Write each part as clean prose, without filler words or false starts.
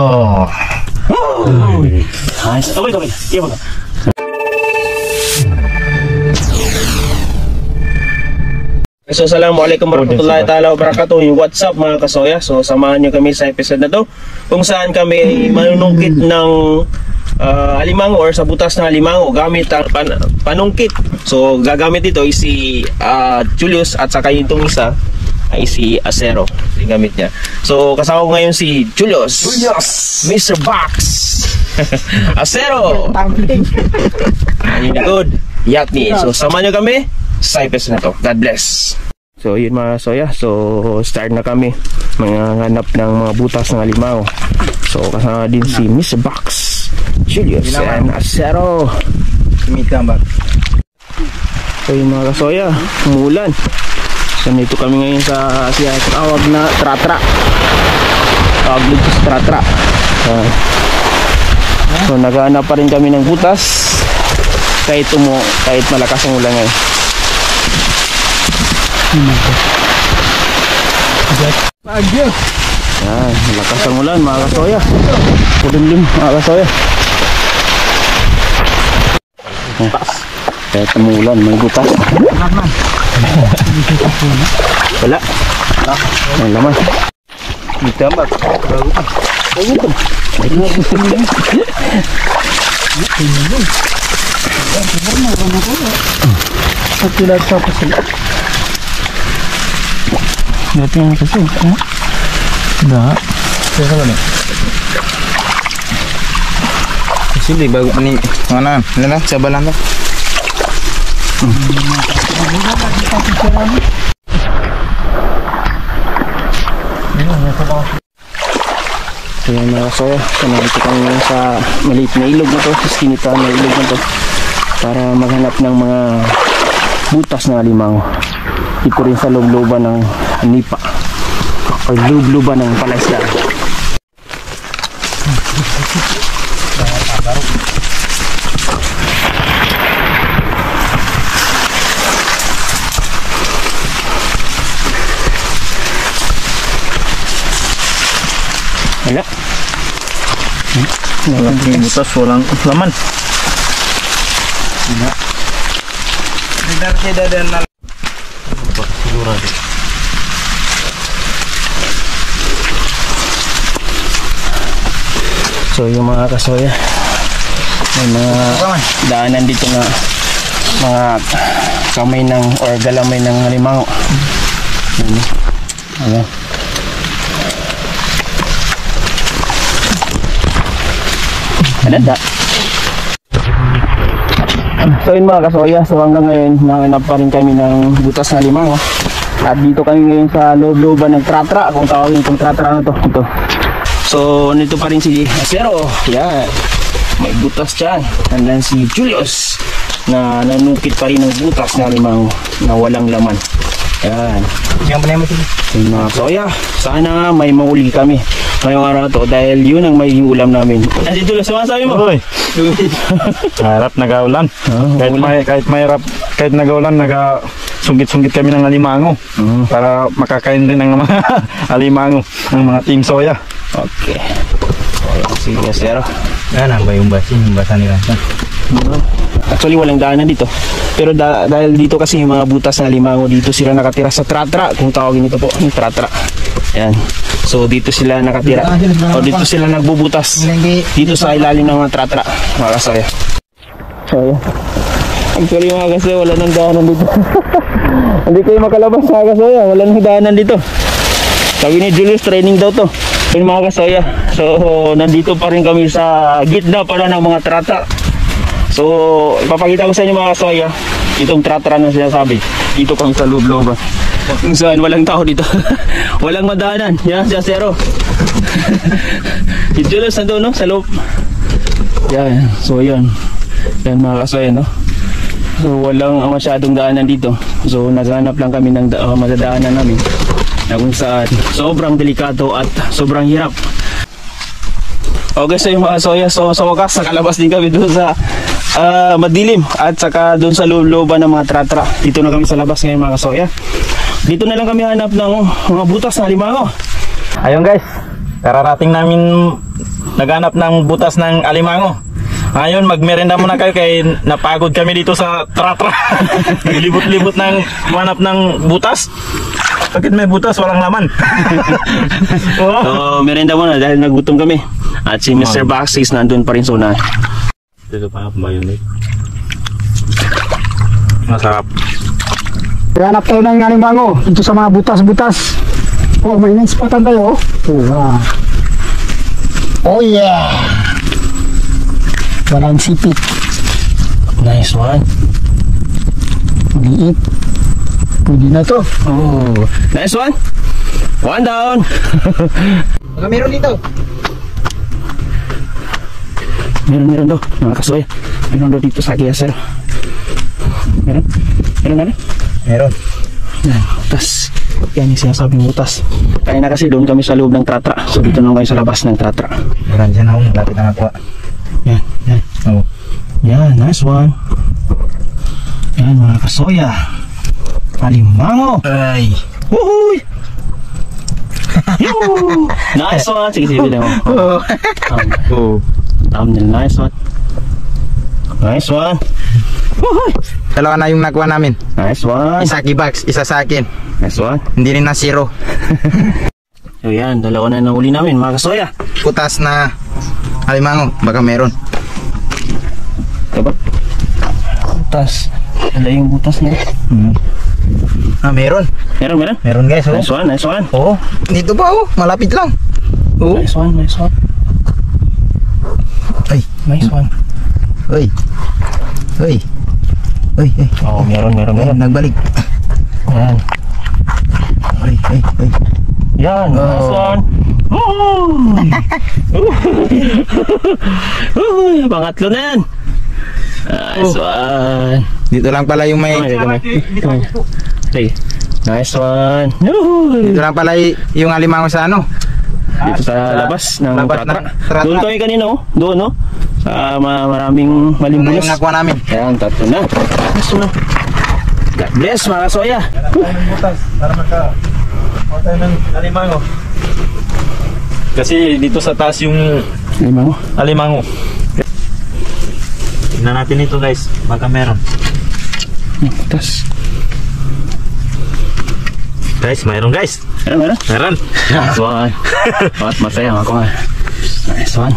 Oh. Nice. Okay. Iya mo. So, assalamualaikum warahmatullahi ta'ala wabarakatuh. What's up mga kasoya? So, samahan nyo kami sa episode na to kung saan kami manunungkit ng alimango or sa butas ng alimango gamit ang panungkit. So, gagamit ito ay si Julius at saka itong isa ay si Acero. Yung gamit niya. So, kasama ko ngayon si Julius. Mr. Box. Acero. Ayun na good. Yatni. So, samahan nyo kami sa episode na to. God bless. So yun mga soya, so start na kami manghanap ng mga butas ng alimango. So kasama din si Mr. Box, Julius and Acero. So yun mga kasoya, umulan. So nito kami ngayon sa tawag na tratra. Tawag dito sa tratra. So naghahanap pa rin kami ng butas kahit malakas ang ulan ngayon. Bagyo. Yan, malakas ang ulan mga kasoya. Kulimlim mga kasoya. Kahit umulan, may butas. Wala. Ang laman. Ditambak. Dati yang kasi, enggak. Siapa nih? Sini baru ni mana? Mana? Coba lantai. Ayan mga kasoya, nandito kami sa maliit na ilog na to, sa skinita na ilog na to, para maghanap ng mga butas ng alimango. Ito rin sa loob-looban ng nipa o loob-looban ng palasya. Wala. Walang butas, walang laman. Tidak ada. So yung mga kasoya, may mga daanan dito na mga kamay ng or galamay ng alimango. Ayan. Ananda. So yun mga kasoya, so hanggang ngayon nahanap pa rin kami ng butas na alimango. At dito kami ngayon sa loob-looban ng tratra, kung tawagin itong tratra na to. Ito. So nito pa rin si Acero. Yan. May butas dyan. And then si Julius na nanukit pa rin ng butas na alimango na walang laman. Yan. Yung mga kasoya, sana may mauli kami ngayong araw to dahil yun ang may ulam namin. Kasi Julius, sabi mo? Hoy. Harap nagaulan. Kahit nagaulan, sungkit-sungkit kami ng alimango para makakain din ng mga alimango ng mga team soya. Okay. Sige, Acero. Yan ang yung basa nila. Actually walang daanan dito. Pero dahil dito kasi yung mga butas ng alimango, dito sila nakatira sa tratra, kung tawagin ito po, yung tratra. Yan. So dito sila nakatira. O dito sila nagbubutas. Dito sa ilalim ng mga tratra, mga kasoya. So yan. Actually mga kasoya, wala nang daanan dito. Hindi kayo makalabas mga kasoya, wala nang daanan dito. Sabi ni Julius, training daw to. Yung mga kasoya. So nandito pa rin kami sa gitna pala ng mga tratra. So ipapakita ko sa inyo mga kasoya itong tratra na sinasabi. Dito kami sa loob-looban kung saan walang tao dito. Walang madaanan. Yan si Acero. Si Julius nandun no? Sa loob. Yan. So yan. Yan mga kasoya no. So walang masyadong daanan dito. So naghanap lang kami ng madadaanan namin na kung saan sobrang delikado at sobrang hirap. Okay, so yung mga soya, so sa wakas nakalabas din kami doon sa madilim at saka doon sa loob-looban ng mga tratra. Dito na kami sa labas ngayon mga soya. Dito na lang kami hanap ng mga butas na alimango. Ayun guys, kararating namin naghanap ng butas ng alimango. Ngayon, magmerenda muna kayo kay napagod kami dito sa tratra. Naglibot-libot ng manap ng butas. Bakit may butas? Walang laman. So, merenda muna dahil nagutom kami. At si Mr. Baxis nandun pa rin sa una. Dito pa ba yun? Masarap. Hanap tayo ng alimango dito sa mga butas-butas. Oh, may naispatan tayo. Oh yeah! Walang sipit. Nice one. Liit. Pwede na to. Oh, nice one. One down. Baka meron dito. Meron daw, mga kasoy. Meron daw dito sa Kiasel. Meron? Meron. Yan, butas. Yan yung sinasabing butas. Kaya na kasi doon kami sa loob ng tratra. So dito naman kayo sa labas ng tratra. Meron dyan ako. Lapit na nakuha. Yan. Oh. Yan, nice one. Yan mga kasoya. Alimango. Ay. Woohoo! Yoo! Nice one. Sige, mo. Oh. Thumbnail, nice one. Nice one. Woohoo! Dalawa na yung nakuha namin. Nice one. Isa Kibags, isa sa akin. Nice one. Hindi rin na zero. So yan, dalawa na nahuli namin mga kasoya. Putas na alimango. Baka meron. Diba? Butas. Dala yung butas niya. Meron. Meron. Meron guys. Oh. Nice one. Oh. Dito ba oh? Malapit lang. Oh. Nice one. Ay. Nice one. Uy. Oh, meron. Nagbalik. Yan. Ay. Yan, nice one. Pangatlo na yan. Nice one. Dito lang pala yung may... Okay. Nice one. Dito lang pala yung alimango sa ano. Dito sa labas ng tratra. tratra. Doon kami kanina, oh. Doon, no? Sa maraming malimbulas. Yung nakuha namin. Ayan, tatlo na. Gusto na. God bless, mga soya. Para makakuha tayo ng alimango. Kasi dito sa taas yung alimango. Tingnan natin ito guys. Baka meron. Tas. Guys, mayroon guys. Meron. Nice one. Masaya ako nga. Nice one.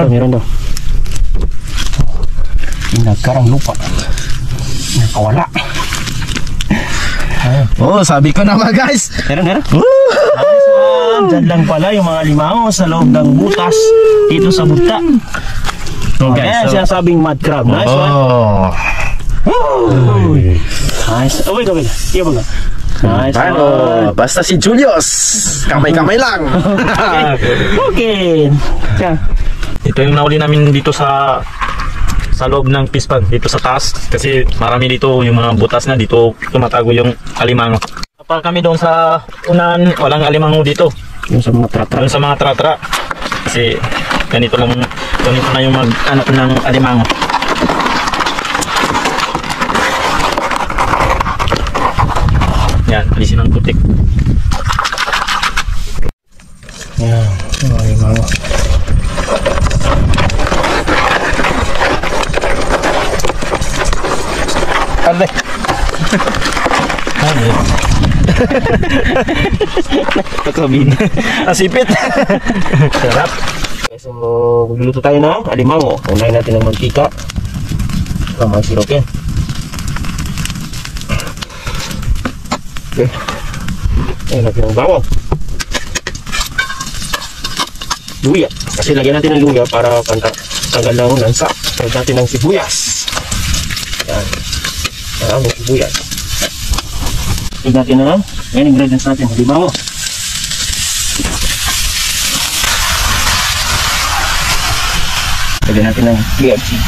Meron daw. Nagkarang lupa. Nakawala. Oh, sabi ko naman guys. Meron. Nice one. Diyan lang pala yung mga limango sa loob ng butas dito sa buta. Ayan, sinasabing mud crab. Nice one. Nice. Oh, wait. Iya ba nga? Nice one. Basta si Julius. Kamay-kamay lang. Okay. Ito yung nahuli namin dito sa loob ng fish pond, dito sa taas. Kasi marami dito yung mga butas na dito tumatago yung alimango. Kapag kami doon sa unan, walang alimango dito. Yung sa mga tratra. Doon sa mga tratra. Kasi ganito na yung mag-anak ng alimango. Yan, alisin ang putik. Yan, mga limango. Alay. Kakabin. Asipit. Sarap. So, magluluto tayo ng alimango. Unahin natin ng mantika. Mga sirop yan. Okay. Ayan natin ng bawang. Luya. Kasi lagyan natin ng luya para tanggal ng lansa. Lagyan natin ng sibuyas. Ayan. Maraming sibuyas. Lagyan natin ng ingredients natin. Alimango. Lagyan natin ng KFC.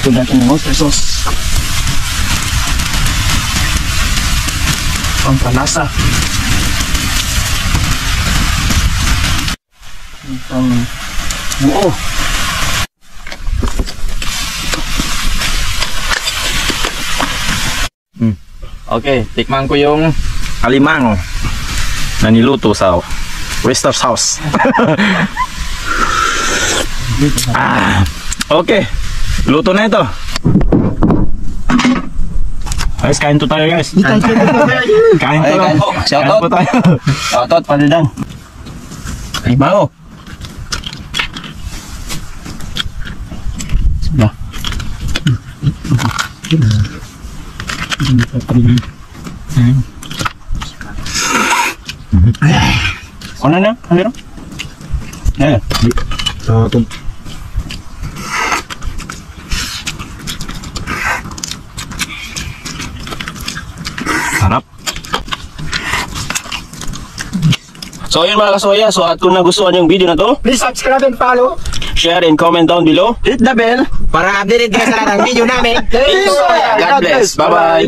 Lagyan natin ng oyster sauce. Pampalasa. Itong buo. Okay, tikman ko yung alimango na niluto sa Wester's house. Okay, luto na ito. Guys, kain to tayo guys. Kain to lang. Shout Kain out. po tayo. Shoutout, Paldan. Alimango. Nah. Ano na? Ano? Eh. Sarap. So yun mga kasoya, so at kung nagustuhan yung video na to, Please subscribe and follow. share and comment down below. Hit the bell para updated ka sa lahat ng video namin. God bless. Bye-bye.